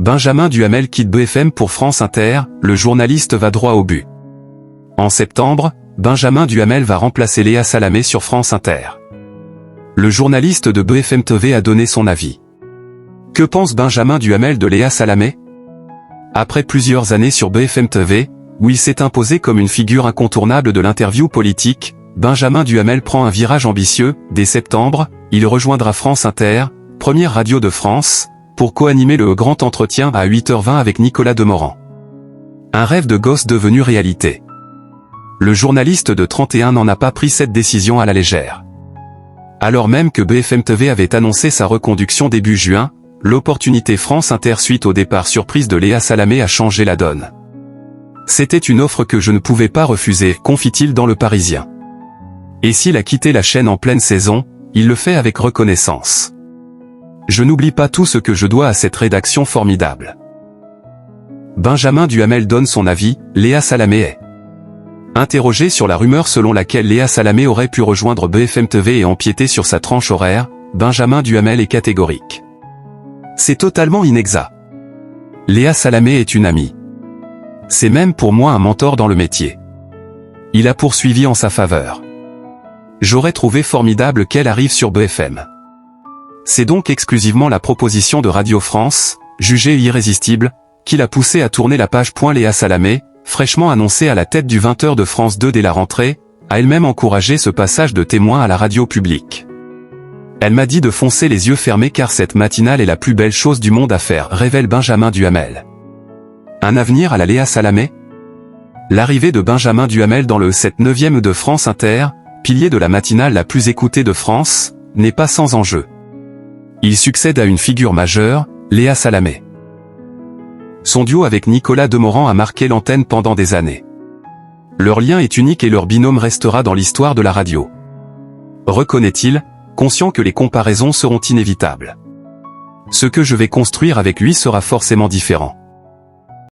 Benjamin Duhamel quitte BFM pour France Inter, le journaliste va droit au but. En septembre, Benjamin Duhamel va remplacer Léa Salamé sur France Inter. Le journaliste de BFM TV a donné son avis. Que pense Benjamin Duhamel de Léa Salamé? Après plusieurs années sur BFM TV, où il s'est imposé comme une figure incontournable de l'interview politique, Benjamin Duhamel prend un virage ambitieux. Dès septembre, il rejoindra France Inter, première radio de France, pour co-animer le grand entretien à 8h20 avec Nicolas Demorand. Un rêve de gosse devenu réalité. Le journaliste de 31 ans n'a pas pris cette décision à la légère. Alors même que BFM TV avait annoncé sa reconduction début juin, l'opportunité France Inter suite au départ surprise de Léa Salamé a changé la donne. C'était une offre que je ne pouvais pas refuser, confie-t-il dans Le Parisien. Et s'il a quitté la chaîne en pleine saison, il le fait avec reconnaissance. Je n'oublie pas tout ce que je dois à cette rédaction formidable. Benjamin Duhamel donne son avis. Léa Salamé est interrogé sur la rumeur selon laquelle Léa Salamé aurait pu rejoindre BFM TV et empiéter sur sa tranche horaire. Benjamin Duhamel est catégorique. C'est totalement inexact. Léa Salamé est une amie. C'est même pour moi un mentor dans le métier. Il a poursuivi en sa faveur. J'aurais trouvé formidable qu'elle arrive sur BFM. C'est donc exclusivement la proposition de Radio France, jugée irrésistible, qui l'a poussé à tourner la page. Léa Salamé, fraîchement annoncée à la tête du 20h de France 2 dès la rentrée, a elle-même encouragé ce passage de témoin à la radio publique. Elle m'a dit de foncer les yeux fermés car cette matinale est la plus belle chose du monde à faire, révèle Benjamin Duhamel. Un avenir à la Léa Salamé? L'arrivée de Benjamin Duhamel dans le 7/9e de France Inter, pilier de la matinale la plus écoutée de France, n'est pas sans enjeu. Il succède à une figure majeure, Léa Salamé. Son duo avec Nicolas Demorand a marqué l'antenne pendant des années. Leur lien est unique et leur binôme restera dans l'histoire de la radio. Reconnaît-il, conscient que les comparaisons seront inévitables. Ce que je vais construire avec lui sera forcément différent.